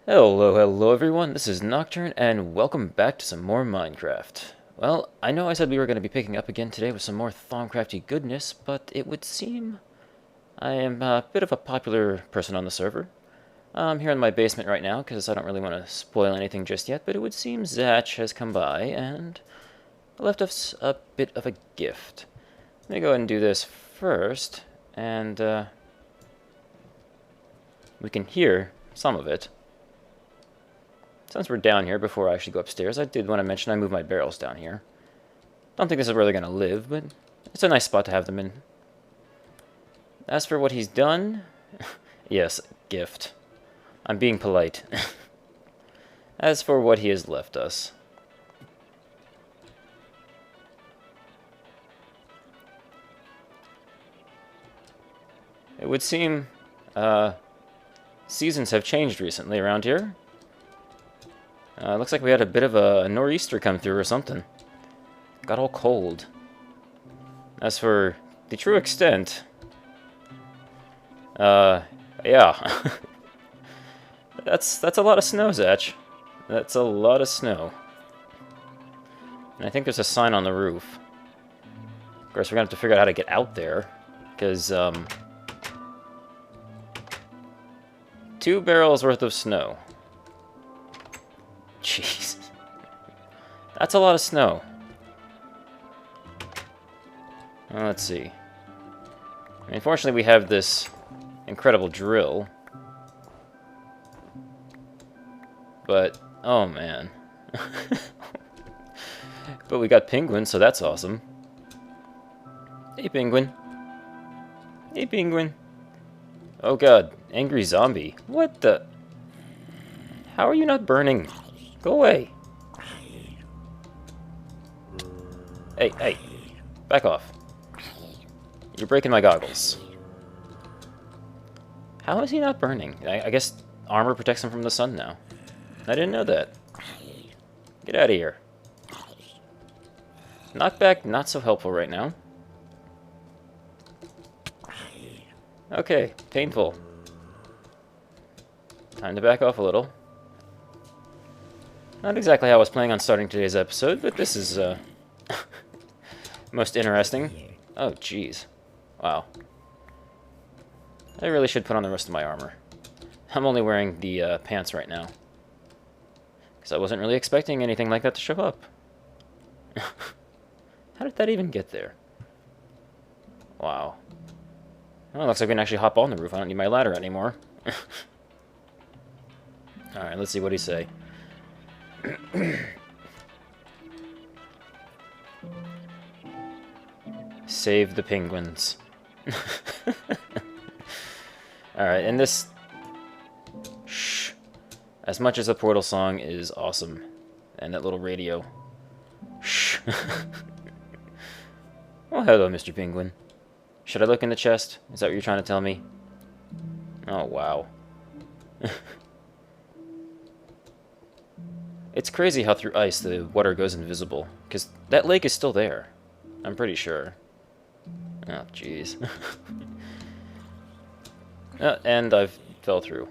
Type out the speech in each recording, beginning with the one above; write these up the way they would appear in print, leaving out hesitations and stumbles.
Hello everyone, this is Nocturne, and welcome back to some more Minecraft. Well, I know I said we were going to be picking up again today with some more Thaumcrafty goodness, but it would seem I am a bit of a popular person on the server. I'm here in my basement right now, because I don't really want to spoil anything just yet, but it would seem Zatch has come by and left us a bit of a gift. Let me go ahead and do this first, and we can hear some of it. Since we're down here, before I actually go upstairs, I did want to mention I moved my barrels down here. Don't think this is where they're going to live, but it's a nice spot to have them in. As for what he's done, yes, gift. I'm being polite. As for what he has left us, it would seem seasons have changed recently around here. Looks like we had a bit of a nor'easter come through or something. Got all cold. As for the true extent, yeah. That's a lot of snow, Zatch. That's a lot of snow. And I think there's a sign on the roof. Of course, we're gonna have to figure out how to get out there, because 2 barrels worth of snow. Jeez. That's a lot of snow. Well, let's see. Unfortunately, we have this incredible drill. But, oh man. But we got penguins, so that's awesome. Hey, penguin. Hey, penguin. Oh god, angry zombie. What the? How are you not burning? Go away. Hey, hey. Back off. You're breaking my goggles. How is he not burning? I guess armor protects him from the sun now. I didn't know that. Get out of here. Knockback, not so helpful right now. Okay, painful. Time to back off a little. Not exactly how I was planning on starting today's episode, but this is, most interesting. Oh, jeez. Wow. I really should put on the rest of my armor. I'm only wearing the, pants right now. Because I wasn't really expecting anything like that to show up. How did that even get there? Wow. Well, it looks like we can actually hop on the roof. I don't need my ladder anymore. Alright, let's see what he say. Save the penguins. Alright, and this... Shh. As much as the Portal song is awesome, and that little radio. Shh. Oh, hello, Mr. Penguin. Should I look in the chest? Is that what you're trying to tell me? Oh, wow. It's crazy how through ice the water goes invisible, because that lake is still there. I'm pretty sure. Oh, jeez. And I fell through.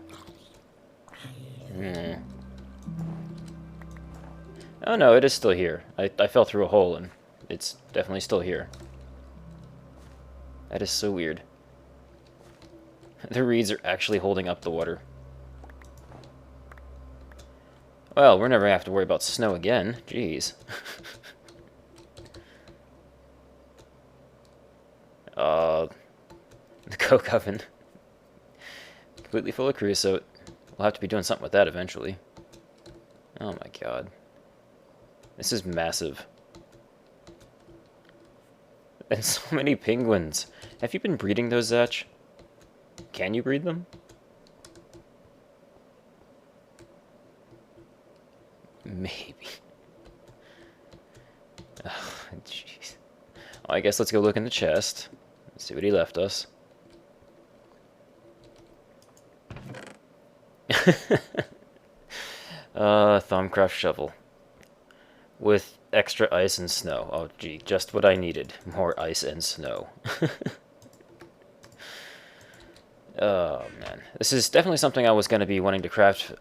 Oh no, it is still here. I fell through a hole, and it's definitely still here. That is so weird. The reeds are actually holding up the water. Well, we're never going to have to worry about snow again. Jeez. The coke oven. Completely full of creosote. We'll have to be doing something with that eventually. Oh my god. This is massive. And so many penguins. Have you been breeding those, Zatch? Can you breed them? Maybe. Oh, jeez. Well, I guess let's go look in the chest. Let's see what he left us. Thaumcraft shovel. With extra ice and snow. Oh, gee, just what I needed. More ice and snow. Oh, man. This is definitely something I was going to be wanting to craft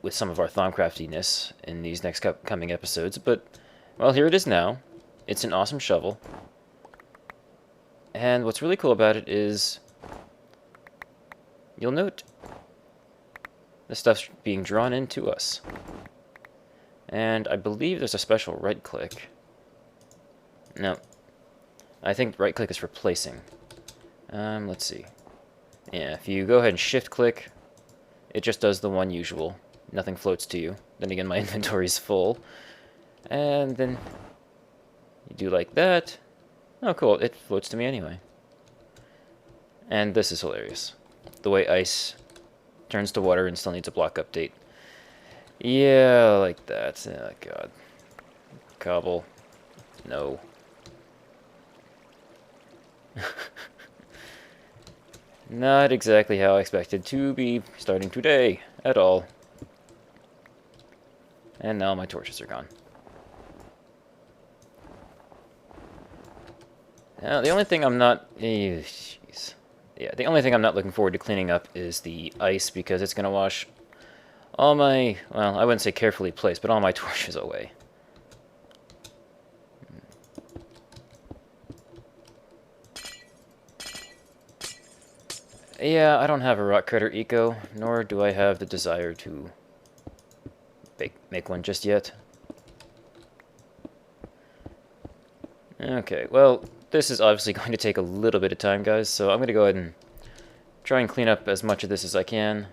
with some of our Thaumcraftiness in these next coming episodes, but, well, here it is now. It's an awesome shovel. And what's really cool about it is you'll note the stuff's being drawn into us. And I believe there's a special right-click. No. I think right-click is for placing. Let's see. Yeah, if you go ahead and shift-click, it just does the one usual. Nothing floats to you. Then again, my inventory's full. And then you do like that. Oh, cool. It floats to me anyway. And this is hilarious. The way ice turns to water and still needs a block update. Yeah, like that. Oh, God. Cobble. No. Not exactly how I expected to be starting today at all. And now my torches are gone. Now, the only thing I'm not... Jeez. Yeah, the only thing I'm not looking forward to cleaning up is the ice, because it's going to wash all my... Well, I wouldn't say carefully placed, but all my torches away. Yeah, I don't have a rock critter eco, nor do I have the desire to make one just yet. Okay, well, this is obviously going to take a little bit of time, guys, so I'm going to go ahead and try and clean up as much of this as I can.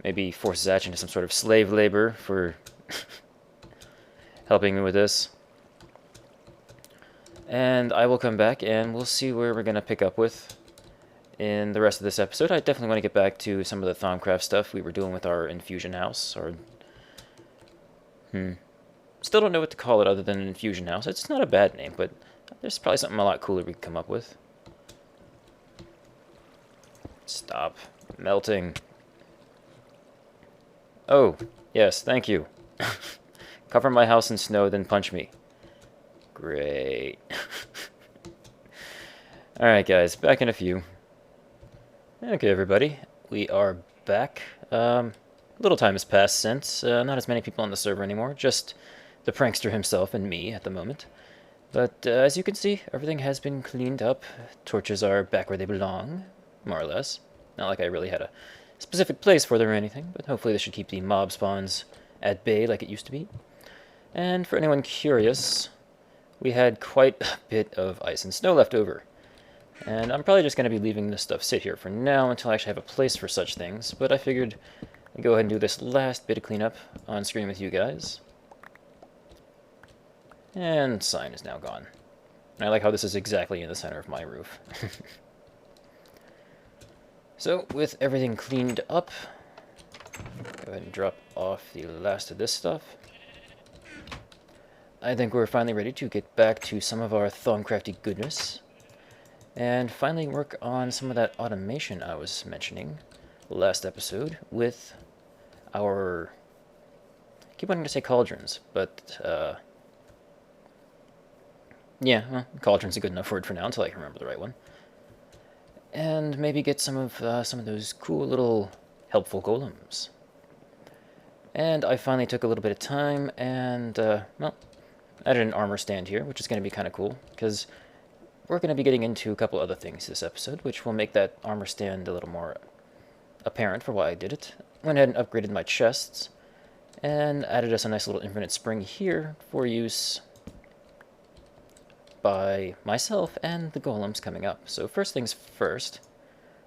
Maybe force Zatch into some sort of slave labor for helping me with this. And I will come back and we'll see where we're going to pick up with in the rest of this episode. I definitely want to get back to some of the Thaumcraft stuff we were doing with our Infusion house, or... Still don't know what to call it other than an Infusion house. It's not a bad name, but there's probably something a lot cooler we could come up with. Stop melting. Oh, yes, thank you. Cover my house in snow, then punch me. Great. Alright, guys, back in a few. Okay, everybody, we are back. A little time has passed since. Not as many people on the server anymore, just the prankster himself and me at the moment. But as you can see, everything has been cleaned up. Torches are back where they belong, more or less. Not like I really had a specific place for them or anything, but hopefully this should keep the mob spawns at bay like it used to be. And for anyone curious, we had quite a bit of ice and snow left over. And I'm probably just going to be leaving this stuff sit here for now until I actually have a place for such things, but I figured I'd go ahead and do this last bit of cleanup on screen with you guys. And sign is now gone. I like how this is exactly in the center of my roof. So, with everything cleaned up, go ahead and drop off the last of this stuff. I think we're finally ready to get back to some of our Thaumcrafty goodness, and finally work on some of that automation I was mentioning last episode with our... I keep wanting to say cauldrons, but, yeah, well, cauldron's a good enough word for now until I can remember the right one. And maybe get some of those cool little helpful golems. And I finally took a little bit of time and, well, added an armor stand here, which is going to be kind of cool, because we're going to be getting into a couple other things this episode, which will make that armor stand a little more apparent for why I did it. Went ahead and upgraded my chests, and added us a nice little infinite spring here for use by myself and the golems coming up. So first things first,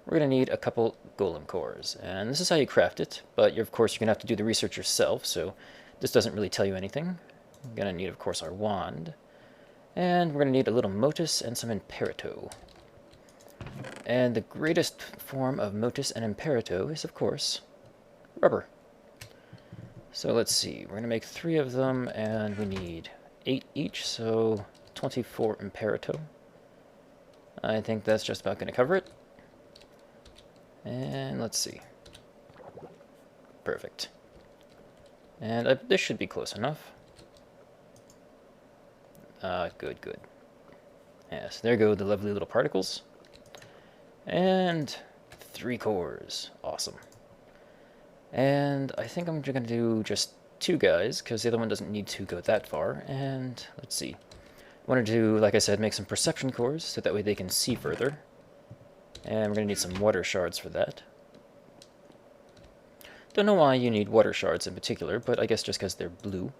we're going to need a couple golem cores, and this is how you craft it, but of course you're going to have to do the research yourself, so this doesn't really tell you anything. We're going to need, of course, our wand, and we're going to need a little motus and some imperito. And the greatest form of motus and imperito is, of course, rubber. So let's see, we're going to make 3 of them, and we need 8 each, so 24 imperito. I think that's just about going to cover it. And let's see. Perfect. And this should be close enough. Good, good. Yes, there go the lovely little particles. And 3 cores. Awesome. And I think I'm going to do just 2 guys, because the other one doesn't need to go that far. And let's see. I wanted to, like I said, make some perception cores, so that way they can see further. And we're going to need some water shards for that. Don't know why you need water shards in particular, but I guess just because they're blue.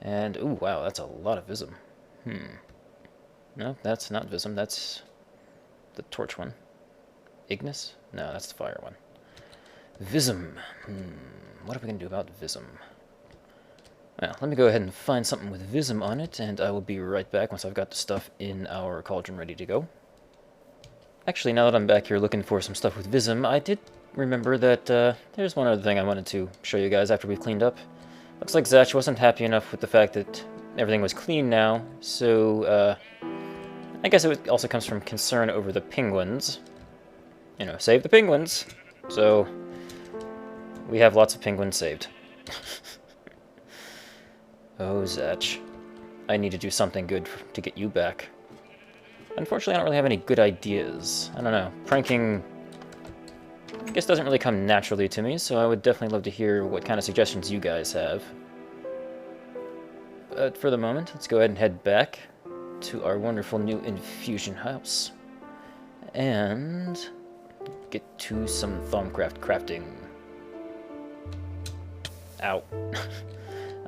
And, ooh, wow, that's a lot of Vism. No, that's not Vism, that's the torch one. Ignis? No, that's the fire one. Vism. What are we going to do about Vism? Well, let me go ahead and find something with Vism on it, and I will be right back once I've got the stuff in our cauldron ready to go. Actually, now that I'm back here looking for some stuff with Vism, I did remember that there's one other thing I wanted to show you guys after we've cleaned up. Looks like Zatch wasn't happy enough with the fact that everything was clean now, so I guess it also comes from concern over the penguins. You know, save the penguins! So, we have lots of penguins saved. Oh, Zatch. I need to do something good to get you back. Unfortunately, I don't really have any good ideas. I don't know. Pranking, I guess, doesn't really come naturally to me, so I would definitely love to hear what kind of suggestions you guys have. But for the moment, let's go ahead and head back to our wonderful new infusion house. And get to some Noc'Craft crafting. Ow.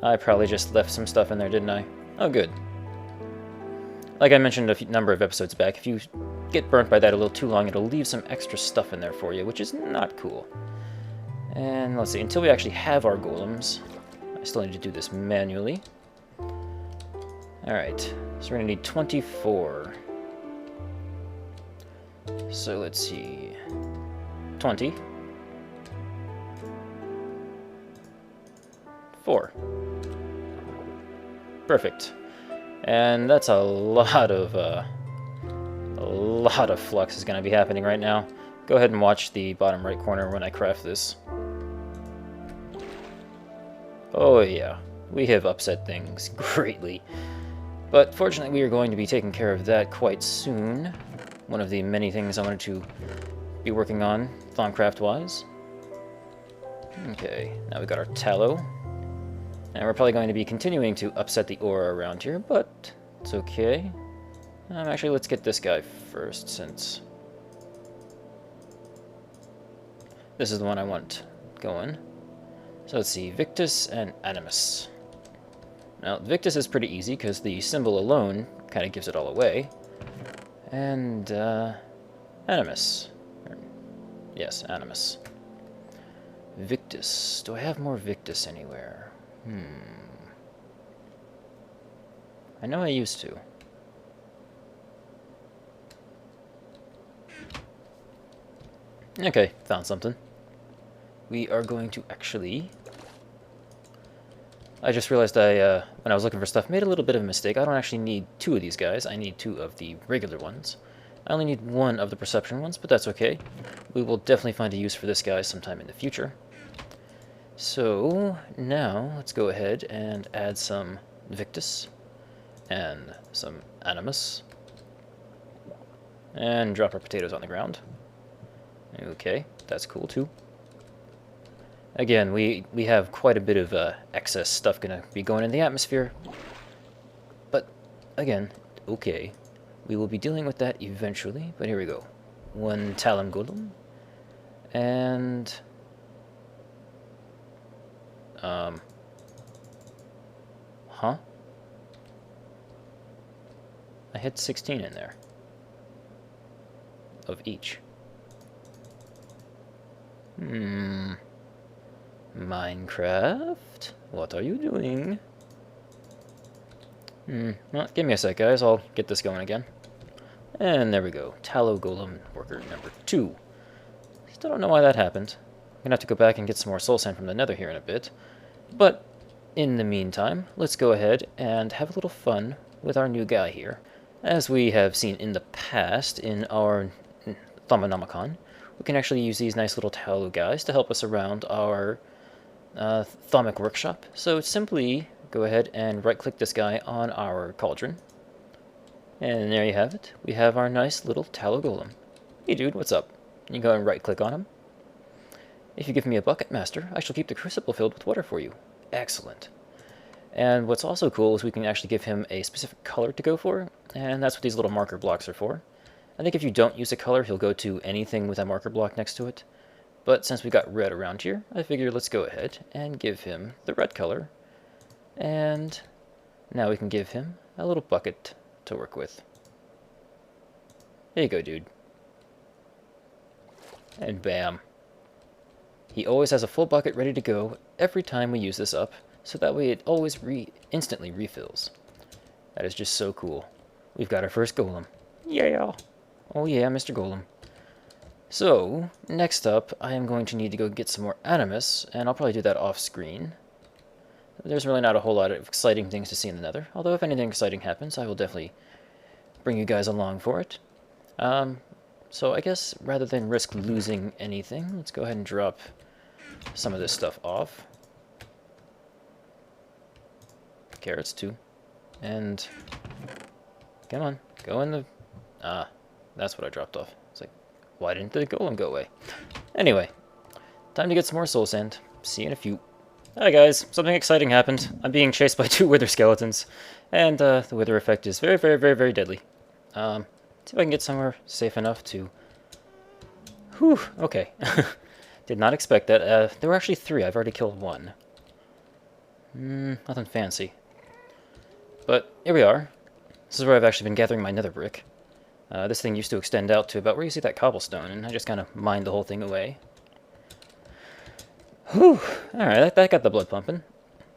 I probably just left some stuff in there, didn't I? Oh, good. Like I mentioned a number of episodes back, if you get burnt by that a little too long, it'll leave some extra stuff in there for you, which is not cool. And let's see, until we actually have our golems, I still need to do this manually. Alright, so we're going to need 24. So let's see, 20. 4. Perfect. And that's a lot of flux is going to be happening right now. Go ahead and watch the bottom right corner when I craft this. Oh yeah, we have upset things greatly. But fortunately we are going to be taking care of that quite soon. One of the many things I wanted to be working on, Noc'Craft-wise. Okay, now we've got our tallow. And we're probably going to be continuing to upset the ore around here, but it's okay. Actually, let's get this guy first, since this is the one I want going. So let's see, Victus and Animus. Now, Victus is pretty easy, because the symbol alone kind of gives it all away. And, Animus. Yes, Animus. Victus. Do I have more Victus anywhere? I know I used to. Okay, found something. We are going to actually... I just realized when I was looking for stuff, made a little bit of a mistake. I don't actually need 2 of these guys. I need 2 of the regular ones. I only need 1 of the perception ones, but that's okay. We will definitely find a use for this guy sometime in the future. So, now, let's go ahead and add some Victus and some Animus. And drop our potatoes on the ground. Okay, that's cool too. Again, we have quite a bit of excess stuff gonna be going in the atmosphere. But, again, okay. We will be dealing with that eventually, but here we go. 1 Talon Golem. And... Huh? I had 16 in there. Of each. Minecraft? What are you doing? Well, give me a sec, guys. I'll get this going again. And there we go. Tallow Golem worker number 2. Still don't know why that happened. I'm gonna have to go back and get some more soul sand from the nether here in a bit. But, in the meantime, let's go ahead and have a little fun with our new guy here. As we have seen in the past in our Thaumonomicon, we can actually use these nice little tallow guys to help us around our Thaumic workshop. So simply go ahead and right-click this guy on our cauldron. And there you have it. We have our nice little tallow golem. Hey dude, what's up? You can go and right-click on him. If you give me a bucket, master, I shall keep the crucible filled with water for you. Excellent. And what's also cool is we can actually give him a specific color to go for, and that's what these little marker blocks are for. I think if you don't use a color, he'll go to anything with a marker block next to it. But since we got red around here, I figure let's go ahead and give him the red color. And now we can give him a little bucket to work with. There you go, dude. And bam. He always has a full bucket ready to go every time we use this up, so that way it always instantly refills. That is just so cool. We've got our first golem. Yeah! Oh yeah, Mr. Golem. So, next up, I am going to need to go get some more animus, and I'll probably do that off screen. There's really not a whole lot of exciting things to see in the Nether, although if anything exciting happens, I will definitely bring you guys along for it. So I guess rather than risk losing anything, let's go ahead and drop some of this stuff off. Carrots too. And come on, go in the... Ah, that's what I dropped off. It's like, why didn't the golem go away? Anyway, time to get some more soul sand. See you in a few. Hi guys, something exciting happened. I'm being chased by 2 wither skeletons, and the wither effect is very, very, very, very deadly. See if I can get somewhere safe enough to... Whew, okay. Did not expect that. There were actually 3. I've already killed 1. Nothing fancy. But here we are. This is where I've actually been gathering my nether brick. This thing used to extend out to about where you see that cobblestone, and I just kind of mined the whole thing away. Whew! Alright, that got the blood pumping.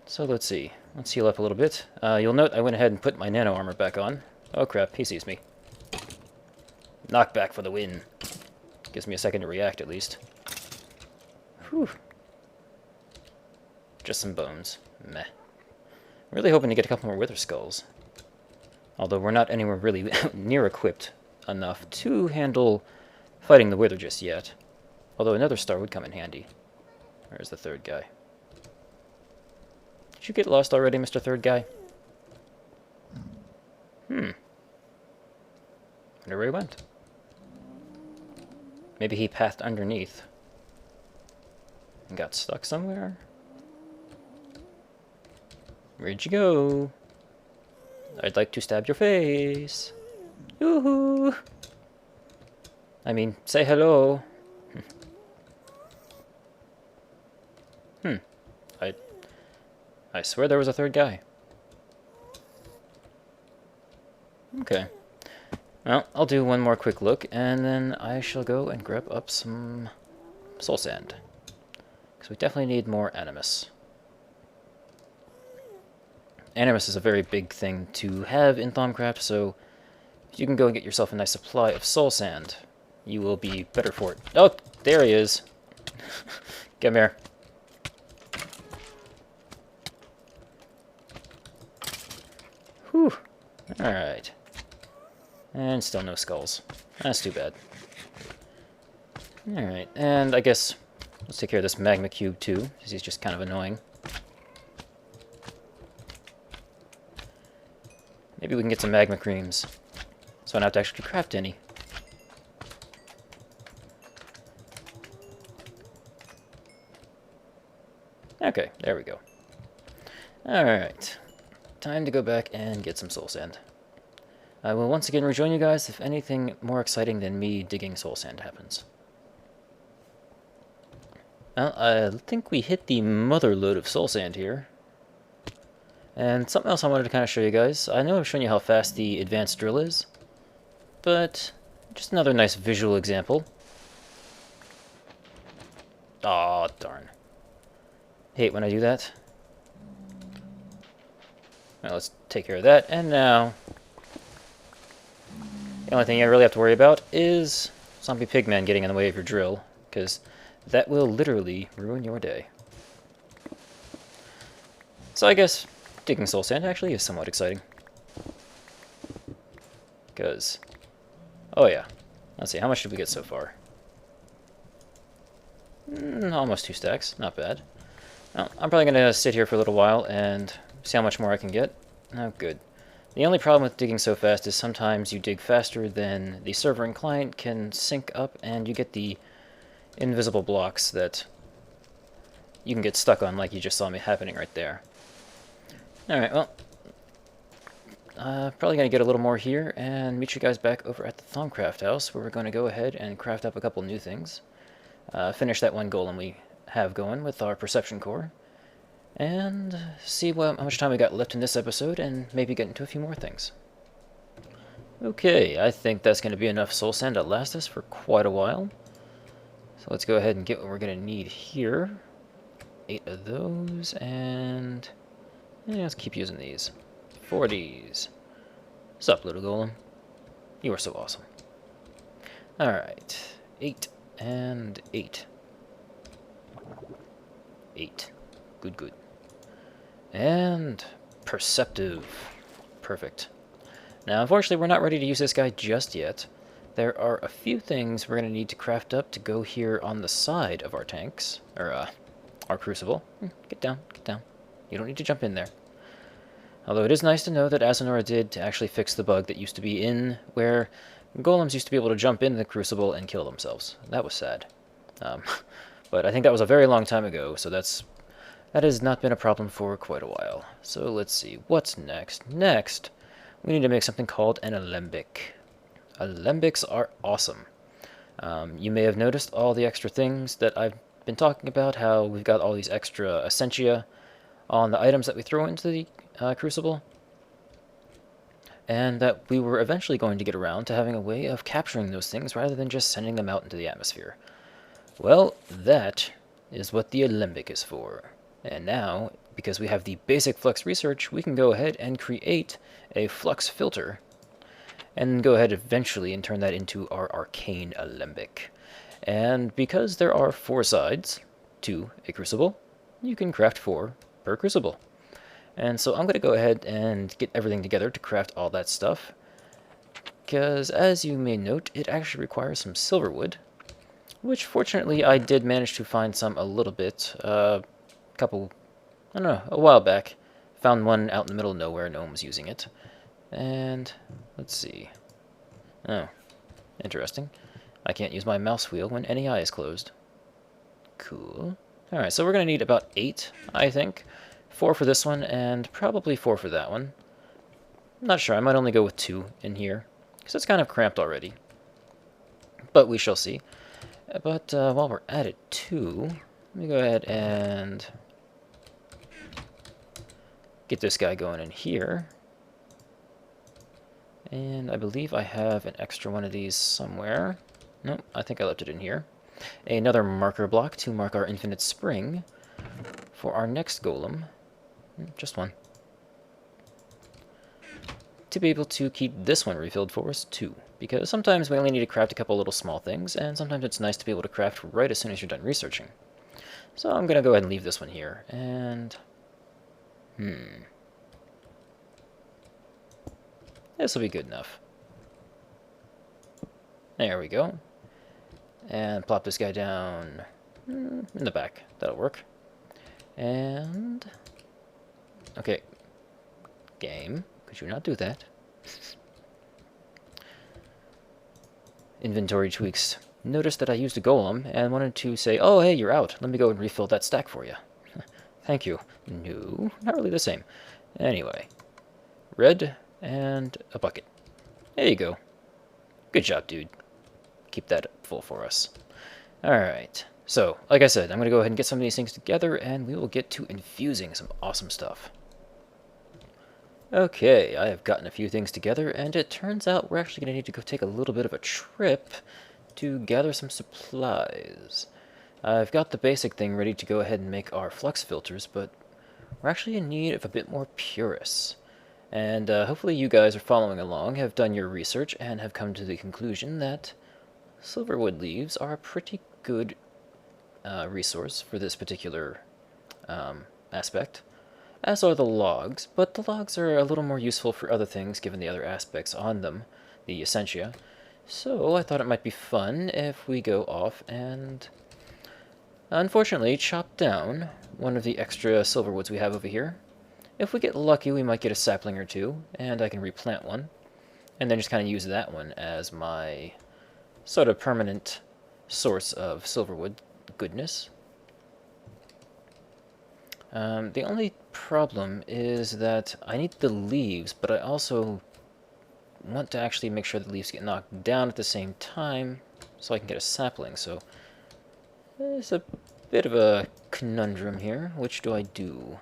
So let's see. Let's heal up a little bit. You'll note I went ahead and put my nano armor back on. Oh crap, he sees me. Knockback for the win. Gives me a second to react, at least. Whew. Just some bones. Meh. Really hoping to get a couple more wither skulls. Although we're not anywhere really near equipped enough to handle fighting the wither just yet. Although another star would come in handy. Where's the 3rd guy? Did you get lost already, Mr. 3rd guy? Wonder where he went. Maybe he pathed underneath and got stuck somewhere? Where'd you go? I'd like to stab your face. Yoo-hoo! I mean, say hello. I swear there was a 3rd guy. Okay. Well, I'll do one more quick look, and then I shall go and grab up some soul sand. Because we definitely need more animus. Animus is a very big thing to have in Noc'Craft, so if you can go and get yourself a nice supply of soul sand, you will be better for it. Oh, there he is. Come here. Whew. Alright. And still no skulls. That's too bad. Alright, and I guess let's take care of this magma cube too, because he's just kind of annoying. Maybe we can get some magma creams, so I don't have to actually craft any. Okay, there we go. Alright. Time to go back and get some soul sand. I will once again rejoin you guys if anything more exciting than me digging soul sand happens. Well, I think we hit the mother load of soul sand here. And something else I wanted to kind of show you guys. I know I've shown you how fast the advanced drill is, but just another nice visual example. Aw, darn. Hate when I do that. Well, let's take care of that, and now the only thing you really have to worry about is zombie pigmen getting in the way of your drill, because that will literally ruin your day. So I guess digging soul sand actually is somewhat exciting. Because, oh yeah, let's see, how much did we get so far? Almost 2 stacks, not bad. Well, I'm probably going to sit here for a little while and see how much more I can get. Oh, good. The only problem with digging so fast is sometimes you dig faster than the server and client can sync up, and you get the invisible blocks that you can get stuck on, like you just saw me happening right there. Alright, well, probably going to get a little more here and meet you guys back over at the Noc'Craft house, where we're going to go ahead and craft up a couple new things. Finish that one golem we have going with our perception core, and see how much time we got left in this episode, and maybe get into a few more things. Okay, I think that's going to be enough soul sand to last us for quite a while. So let's go ahead and get what we're going to need here. 8 of those, and yeah, let's keep using these. 4 these. Sup, little golem? You are so awesome. Alright, 8 and 8. 8. Good, good. And perceptive. Perfect. Now, unfortunately, we're not ready to use this guy just yet. There are a few things we're going to need to craft up to go here on the side of our tanks, or our crucible. Get down, get down. You don't need to jump in there. Although it is nice to know that Asanora did actually fix the bug that used to be in where golems used to be able to jump into the crucible and kill themselves. That was sad. But I think that was a very long time ago, so that has not been a problem for quite a while. So let's see, what's next? Next, we need to make something called an alembic. Alembics are awesome. You may have noticed all the extra things that I've been talking about, how we've got all these extra essentia on the items that we throw into the crucible, and that we were eventually going to get around to having a way of capturing those things rather than just sending them out into the atmosphere. Well, that is what the alembic is for. And now, because we have the basic flux research, we can go ahead and create a flux filter and go ahead eventually and turn that into our arcane alembic. And because there are 4 sides to a crucible, you can craft 4 per crucible. And so I'm going to go ahead and get everything together to craft all that stuff, because as you may note, it actually requires some silver wood, which fortunately I did manage to find some a little bit, a while back. Found one out in the middle of nowhere, no one was using it. And let's see. Oh, interesting. I can't use my mouse wheel when any eye is closed. Cool. Alright, so we're going to need about 8, I think. 4 for this one, and probably 4 for that one. I'm not sure, I might only go with 2 in here, because it's kind of cramped already. But we shall see. But while we're at it, too, let me go ahead and get this guy going in here. And I believe I have an extra one of these somewhere. Nope, I think I left it in here. Another marker block to mark our infinite spring for our next golem. Just one. To be able to keep this one refilled for us, too. Because sometimes we only need to craft a couple little small things, and sometimes it's nice to be able to craft right as soon as you're done researching. So I'm going to go ahead and leave this one here, and... this will be good enough. There we go. And plop this guy down in the back. That'll work. And... okay. Game, could you not do that? Inventory tweaks. Noticed that I used a golem and wanted to say, oh, hey, you're out. Let me go and refill that stack for you. Thank you. No, not really the same. Anyway. Red and a bucket. There you go. Good job, dude. Keep that full for us. Alright. So, like I said, I'm going to go ahead and get some of these things together, and we will get to infusing some awesome stuff. Okay, I have gotten a few things together, and it turns out we're actually going to need to go take a little bit of a trip to gather some supplies. I've got the basic thing ready to go ahead and make our flux filters, but we're actually in need of a bit more purists. And hopefully you guys are following along, have done your research, and have come to the conclusion that silverwood leaves are a pretty good resource for this particular aspect, as are the logs, but the logs are a little more useful for other things given the other aspects on them, the essentia. So I thought it might be fun if we go off and, unfortunately, chop down one of the extra silverwoods we have over here. If we get lucky, we might get a sapling or two, and I can replant one, and then just kind of use that one as my sort of permanent source of silverwood goodness. The only problem is that I need the leaves, but I also want to actually make sure the leaves get knocked down at the same time so I can get a sapling. So there's a bit of a conundrum here. Which do I do?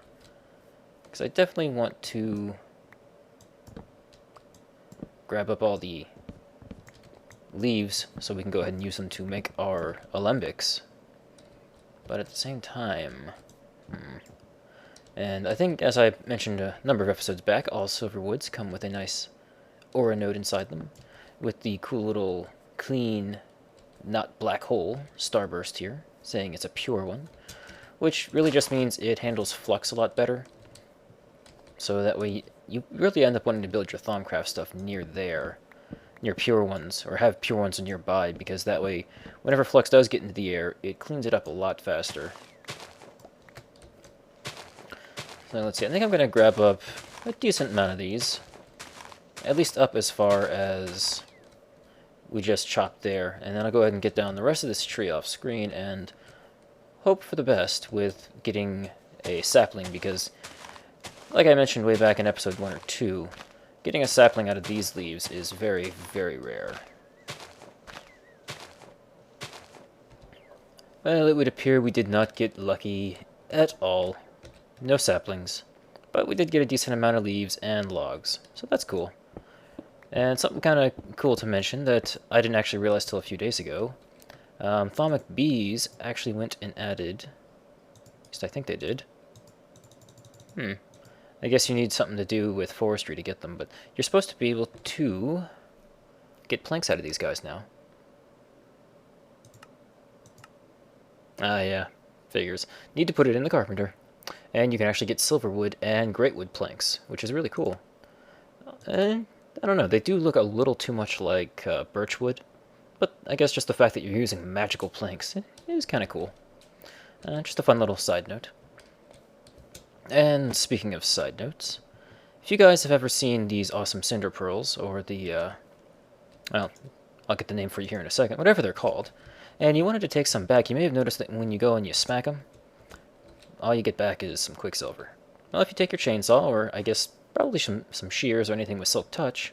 Because I definitely want to grab up all the leaves so we can go ahead and use them to make our alembics. But at the same time... And I think, as I mentioned a number of episodes back, all silver woods come with a nice aura node inside them, with the cool little clean, not black hole starburst here, saying it's a pure one, which really just means it handles flux a lot better. So that way you really end up wanting to build your Thaumcraft stuff near there, near pure ones, or have pure ones nearby, because that way, whenever flux does get into the air, it cleans it up a lot faster. So let's see, I think I'm going to grab up a decent amount of these. At least up as far as we just chopped there. And then I'll go ahead and get down the rest of this tree off screen and hope for the best with getting a sapling, because, like I mentioned way back in episode 1 or 2, getting a sapling out of these leaves is very, very rare. Well, it would appear we did not get lucky at all. No saplings, but we did get a decent amount of leaves and logs, so that's cool. And something kind of cool to mention that I didn't actually realize till a few days ago, Thaumic bees actually went and added, at least I think they did. I guess you need something to do with forestry to get them, but you're supposed to be able to get planks out of these guys now. Ah, yeah, figures. Need to put it in the carpenter. And you can actually get silverwood and greatwood planks, which is really cool. And I don't know, they do look a little too much like birchwood, but I guess just the fact that you're using magical planks is kind of cool. Just a fun little side note. And speaking of side notes, if you guys have ever seen these awesome cinder pearls, or the, well, I'll get the name for you here in a second, whatever they're called, and you wanted to take some back, you may have noticed that when you go and you smack them, all you get back is some quicksilver. Well, if you take your chainsaw, or I guess probably some shears or anything with silk touch,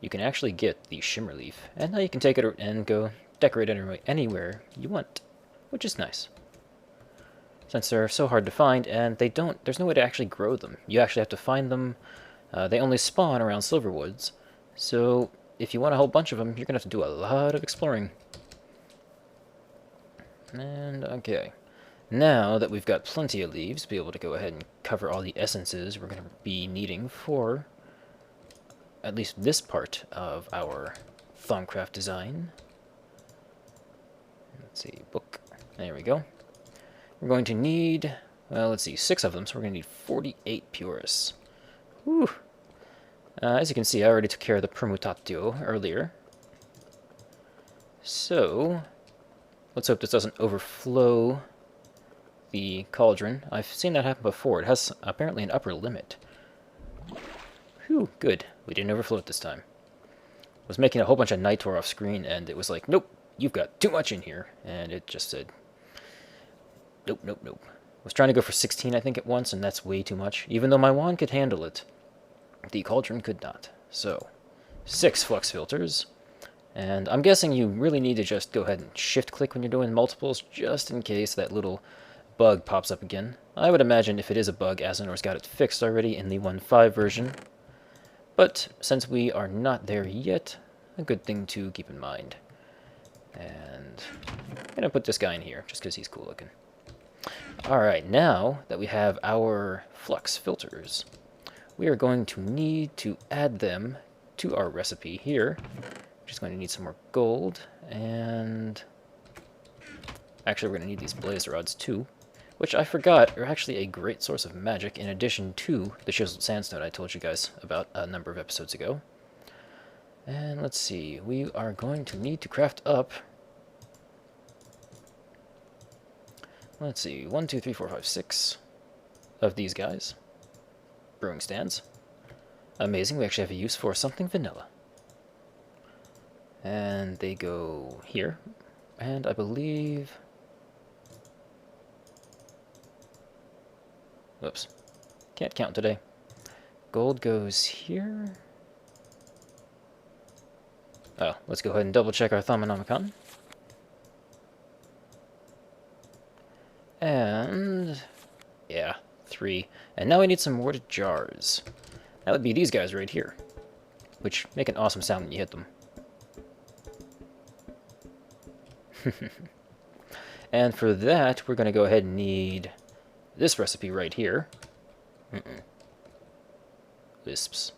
you can actually get the shimmer leaf, and now you can take it and go decorate it anywhere you want, which is nice. Since they're so hard to find, and there's no way to actually grow them. You actually have to find them. They only spawn around silverwoods, so if you want a whole bunch of them, you're going to have to do a lot of exploring. And okay. Now that we've got plenty of leaves, be able to go ahead and cover all the essences we're going to be needing for at least this part of our Thaumcraft design. Let's see, book. There we go. We're going to need, well, let's see, 6 of them, so we're going to need 48 purists. Whew. As you can see, I already took care of the permutatio earlier. So, let's hope this doesn't overflow the cauldron. I've seen that happen before. It has apparently an upper limit. Whew, good. We didn't overflow it this time. I was making a whole bunch of Nitor off screen, and it was like, nope, you've got too much in here. And it just said, nope, nope, nope. I was trying to go for 16, I think, at once, and that's way too much. Even though my wand could handle it, the cauldron could not. So, 6 flux filters. And I'm guessing you really need to just go ahead and shift-click when you're doing multiples, just in case that little bug pops up again. I would imagine if it is a bug, Azanor's got it fixed already in the 1.5 version. But since we are not there yet, a good thing to keep in mind. And I'm going to put this guy in here, just because he's cool looking. Alright, now that we have our flux filters, we are going to need to add them to our recipe here. We're just going to need some more gold, and actually we're going to need these blaze rods too, which I forgot are actually a great source of magic in addition to the chiseled sandstone I told you guys about a number of episodes ago. And let's see, we are going to need to craft up, let's see, 1, 2, 3, 4, 5, 6 of these guys. Brewing stands. Amazing, we actually have a use for something vanilla. And they go here. And I believe... Whoops. Can't count today. Gold goes here. Oh, let's go ahead and double check our Thaumonomicon. And... yeah, 3. And now we need some warded jars. That would be these guys right here, which make an awesome sound when you hit them. And for that, we're going to go ahead and need this recipe right here. Wisps.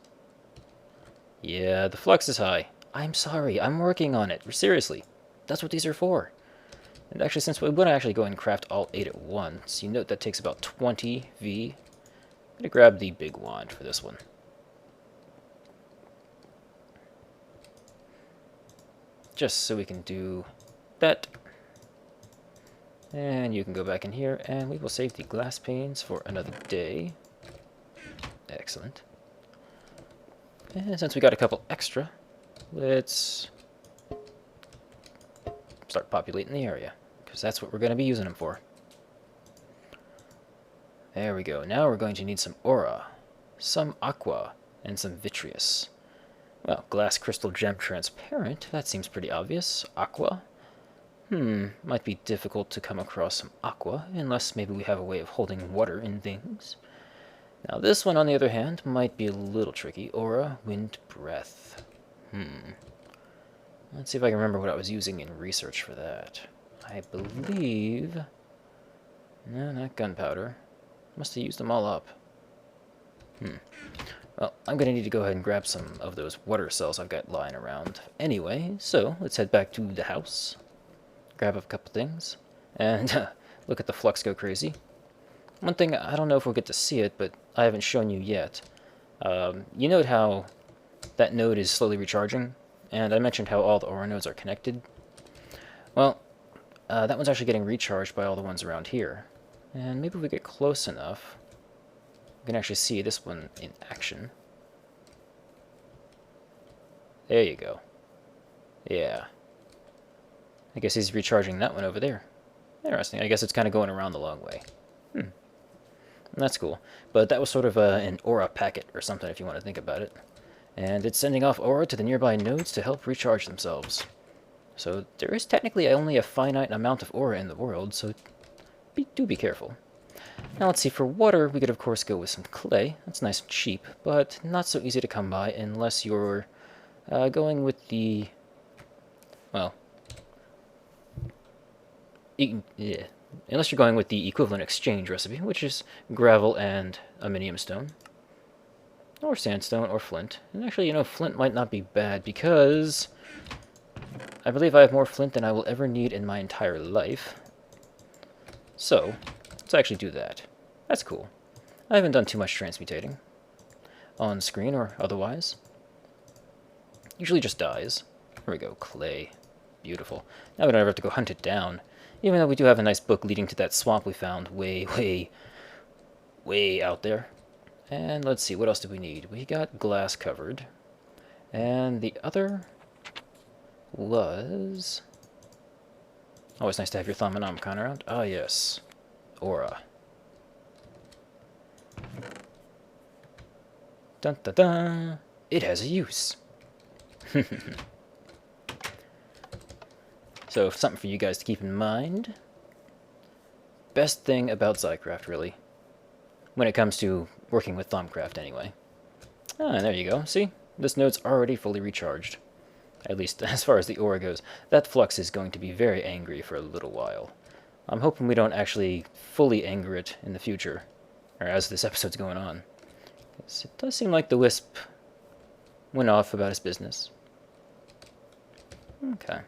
Yeah, the flux is high. I'm sorry, I'm working on it. Seriously, that's what these are for. And actually, since we want to actually go and craft all 8 at once, you note that takes about 20 V. I'm going to grab the big wand for this one. Just so we can do that. And you can go back in here, and we will save the glass panes for another day. Excellent. And since we got a couple extra, let's start populating the area, because that's what we're going to be using them for. There we go. Now we're going to need some aura, some aqua, and some vitreous. Well, glass, crystal, gem, transparent. That seems pretty obvious. Aqua. Might be difficult to come across some aqua, unless maybe we have a way of holding water in things. Now this one, on the other hand, might be a little tricky. Aura, wind, breath. Let's see if I can remember what I was using in research for that. I believe... no, not gunpowder. Must have used them all up. Well, I'm going to need to go ahead and grab some of those water cells I've got lying around anyway, so let's head back to the house. Grab a couple things, and look at the flux go crazy. One thing, I don't know if we'll get to see it, but I haven't shown you yet. You note how that node is slowly recharging, and I mentioned how all the aura nodes are connected. Well, that one's actually getting recharged by all the ones around here. And maybe if we get close enough, we can actually see this one in action. There you go. Yeah. I guess he's recharging that one over there. Interesting. I guess it's kind of going around the long way. That's cool. But that was sort of an aura packet or something, if you want to think about it. And it's sending off aura to the nearby nodes to help recharge themselves. So there is technically only a finite amount of aura in the world, so do be careful. Now let's see, for water, we could of course go with some clay. That's nice and cheap, but not so easy to come by unless you're going with the... well... unless you're going with the equivalent exchange recipe, which is gravel and aluminium stone. Or sandstone, or flint. And actually, you know, flint might not be bad, because I believe I have more flint than I will ever need in my entire life. So, let's actually do that. That's cool. I haven't done too much transmutating. On screen, or otherwise. Usually just dies. Here we go, clay. Beautiful. Now we don't ever have to go hunt it down. Even though we do have a nice book leading to that swamp we found way out there. And let's see, what else do we need? We got glass covered. And the other was... always nice to have your Thaumonomicon around. Ah, yes. Aura. Dun dun dun! It has a use. So, something for you guys to keep in mind. Best thing about Zatch, really. When it comes to working with Noc'Craft, anyway. Ah, there you go. See? This node's already fully recharged. At least, as far as the aura goes. That flux is going to be very angry for a little while. I'm hoping we don't actually fully anger it in the future. Or as this episode's going on. It does seem like the wisp went off about his business. Okay.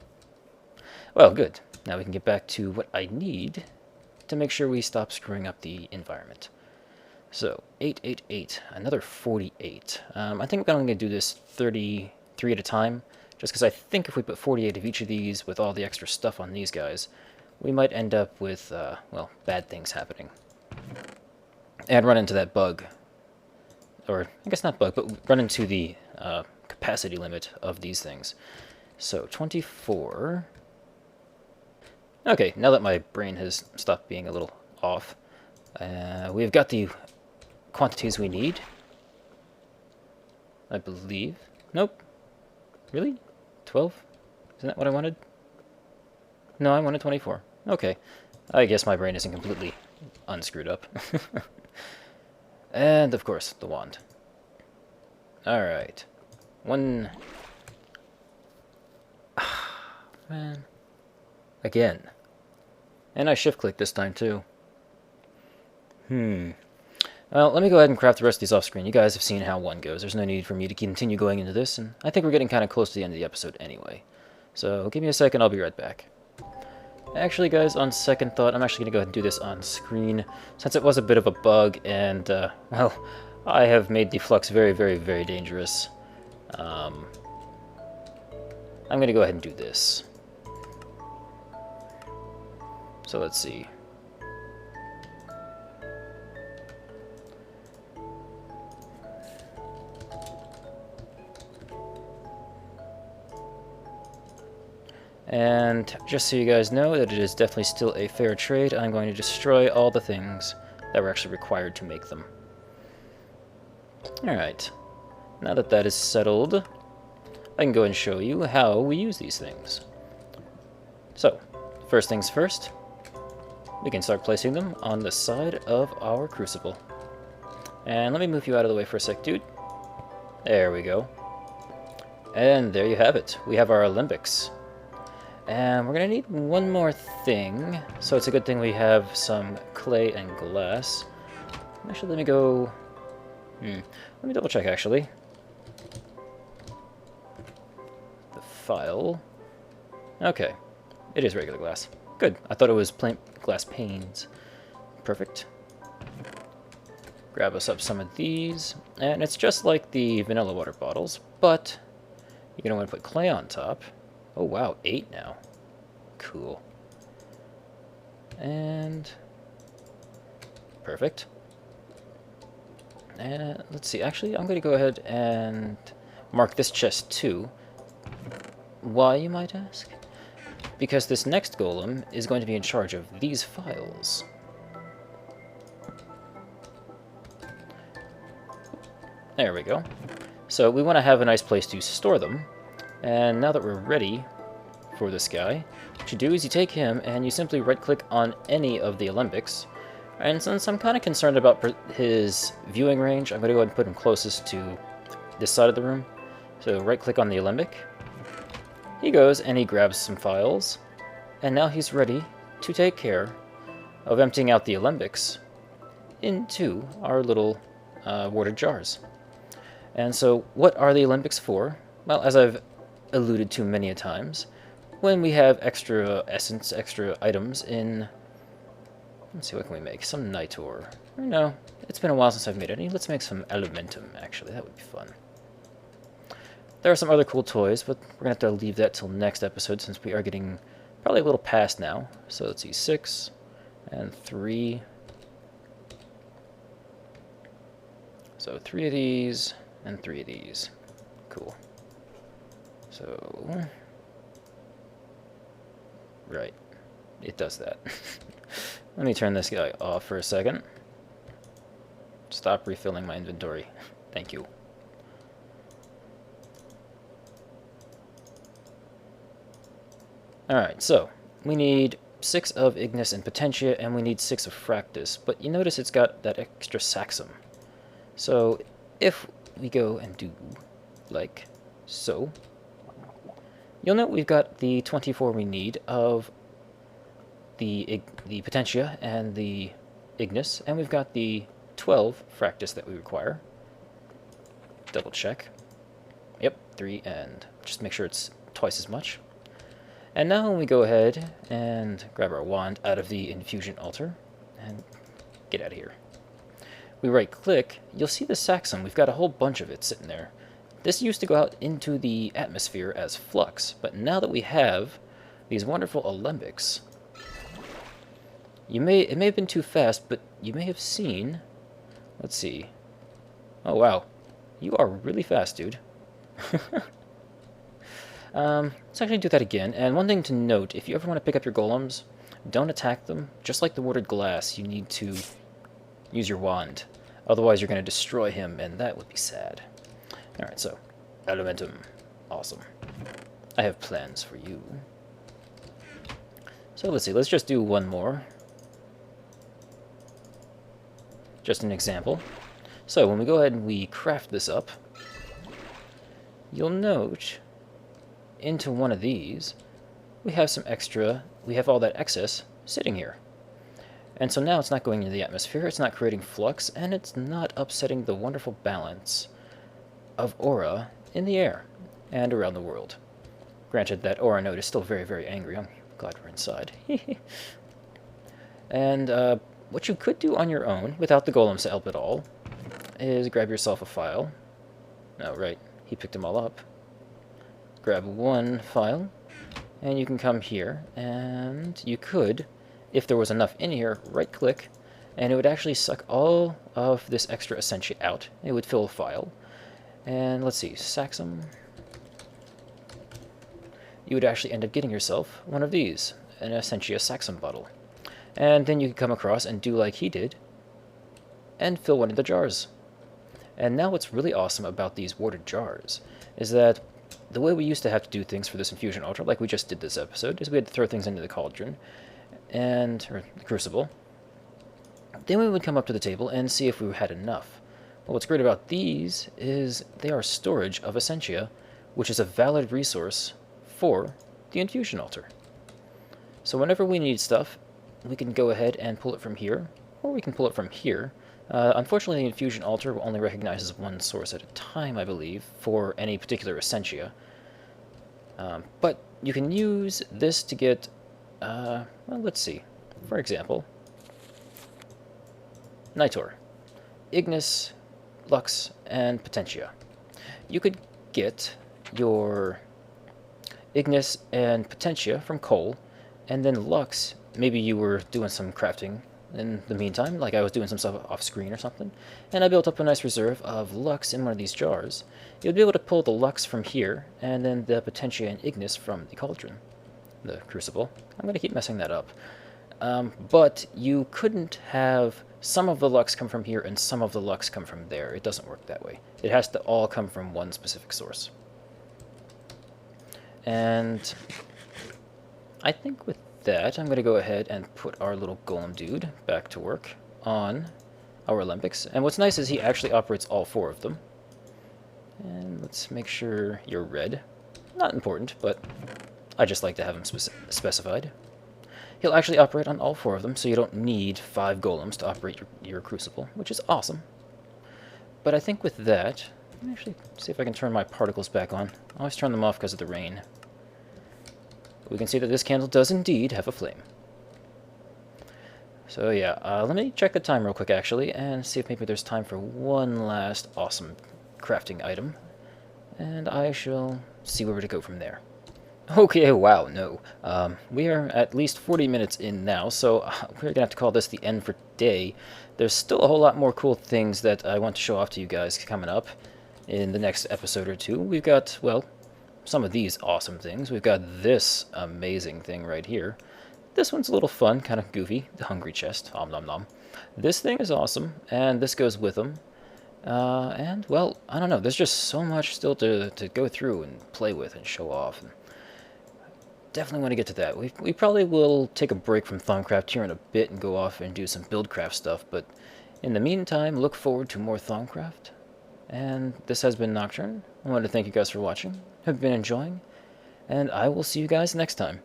Well, good. Now we can get back to what I need to make sure we stop screwing up the environment. So, 888, another 48. I think I'm going to do this 33 at a time, just because I think if we put 48 of each of these with all the extra stuff on these guys, we might end up with, well, bad things happening. And run into that bug. Or, I guess not bug, but run into the capacity limit of these things. So 24. Okay, now that my brain has stopped being a little off, we've got the quantities we need, I believe. Nope. Really? 12? Isn't that what I wanted? No, I wanted 24. Okay. I guess my brain isn't completely unscrewed up. And, of course, the wand. Alright. One... Man. Again. And I shift-click this time, too. Well, let me go ahead and craft the rest of these off-screen. You guys have seen how one goes. There's no need for me to continue going into this, and I think we're getting kind of close to the end of the episode anyway. So, give me a second, I'll be right back. Actually, guys, on second thought, I'm actually going to go ahead and do this on screen, since it was a bit of a bug, and, well, I have made the flux very, very, very dangerous. I'm going to go ahead and do this. So, let's see. And just so you guys know that it is definitely still a fair trade, I'm going to destroy all the things that were actually required to make them. Alright, now that that is settled, I can go and show you how we use these things. So, first things first, we can start placing them on the side of our crucible. And let me move you out of the way for a sec, dude. There we go. And there you have it. We have our alembics. And we're going to need one more thing, so it's a good thing we have some clay and glass. Actually, let me go... Let me double check, actually. The file... Okay. It is regular glass. Good. I thought it was plain glass panes. Perfect. Grab us up some of these. And it's just like the vanilla water bottles, but you're going to want to put clay on top. Oh wow, 8 now. Cool. And... perfect. And let's see, actually I'm going to go ahead and mark this chest too. Why, you might ask? Because this next golem is going to be in charge of these files. There we go. So we want to have a nice place to store them. And now that we're ready for this guy, what you do is you take him and you simply right-click on any of the alembics. And since I'm kind of concerned about his viewing range, I'm going to go ahead and put him closest to this side of the room. So right-click on the alembic. He goes and he grabs some files. And now he's ready to take care of emptying out the alembics into our little warded jars. And so what are the alembics for? Well, as I've alluded to many a times, when we have extra essence, extra items in... Let's see, what can we make? Some nitor. No, it's been a while since I've made any. Let's make some elementum, actually. That would be fun. There are some other cool toys, but we're going to have to leave that till next episode since we are getting probably a little past now. So let's see, 6 and 3. So 3 of these and 3 of these. Cool. So, right, it does that. Let me turn this guy off for a second. Stop refilling my inventory. Thank you. Alright, so we need 6 of Ignis and Potentia, and we need 6 of Fractus, but you notice it's got that extra Saxum. So if we go and do like so, you'll note we've got the 24 we need of the Potentia and the Ignis, and we've got the 12 Fractus that we require. Double check. Yep, 3, and just make sure it's twice as much. And now we go ahead and grab our wand out of the infusion altar and get out of here. We right-click, you'll see the Saxum. We've got a whole bunch of it sitting there. This used to go out into the atmosphere as flux, but now that we have these wonderful alembics, it may have been too fast, but you may have seen... Let's see. Oh, wow. You are really fast, dude. Let's actually do that again. And one thing to note, if you ever want to pick up your golems, don't attack them. Just like the warded glass, you need to use your wand. Otherwise, you're going to destroy him, and that would be sad. Alright, so, Elementum. Awesome. I have plans for you. So let's see, let's just do one more. Just an example. So when we go ahead and we craft this up, you'll note into one of these, we have some extra, we have all that excess sitting here. And so now it's not going into the atmosphere, it's not creating flux, and it's not upsetting the wonderful balance of aura in the air and around the world. Granted, that aura node is still very, very angry. I'm glad we're inside. And what you could do on your own, without the golems to help at all, is grab yourself a file. Oh, right, he picked them all up. Grab one file, and you can come here, and you could, if there was enough in here, right-click, and it would actually suck all of this extra essentia out. It would fill a file. And let's see, Saxum. You would actually end up getting yourself one of these, an Essentia Saxum bottle. And then you could come across and do like he did, and fill one of the jars. And now what's really awesome about these warded jars is that the way we used to have to do things for this infusion altar, like we just did this episode, is we had to throw things into the cauldron, or the crucible. Then we would come up to the table and see if we had enough. But what's great about these is they are storage of Essentia, which is a valid resource for the infusion altar. So whenever we need stuff, we can go ahead and pull it from here, or we can pull it from here. Unfortunately, the infusion altar only recognizes one source at a time, I believe, for any particular Essentia. But you can use this to get, well, let's see. For example, Nitor, Ignis, Lux, and Potentia. You could get your Ignis and Potentia from coal, and then Lux, maybe you were doing some crafting in the meantime, like I was doing some stuff off screen or something, and I built up a nice reserve of Lux in one of these jars. You'll be able to pull the Lux from here, and then the Potentia and Ignis from the cauldron, the crucible. I'm going to keep messing that up. But you couldn't have some of the Lux come from here and some of the Lux come from there. It doesn't work that way. It has to all come from one specific source. And I think with that, I'm going to go ahead and put our little golem dude back to work on our Olympics. And what's nice is he actually operates all four of them. And let's make sure you're red. Not important, but I just like to have him specified. He'll actually operate on all four of them, so you don't need 5 golems to operate your crucible, which is awesome. But I think with that, let me actually see if I can turn my particles back on. I always turn them off because of the rain. We can see that this candle does indeed have a flame. So yeah, let me check the time real quick actually, and see if maybe there's time for one last awesome crafting item. And I shall see where to go from there. Okay, wow, no. We are at least 40 minutes in now, so we're going to have to call this the end for today. There's still a whole lot more cool things that I want to show off to you guys coming up in the next episode or two. We've got, well, some of these awesome things. We've got this amazing thing right here. This one's a little fun, kind of goofy. The hungry chest. Om nom nom. This thing is awesome, and this goes with them. And, well, I don't know. There's just so much still to go through and play with and show off. And definitely want to get to that. We probably will take a break from Thaumcraft here in a bit and go off and do some Buildcraft stuff, but in the meantime, look forward to more Thaumcraft. And this has been Nocturne. I want to thank you guys for watching. Have been enjoying, and I will see you guys next time.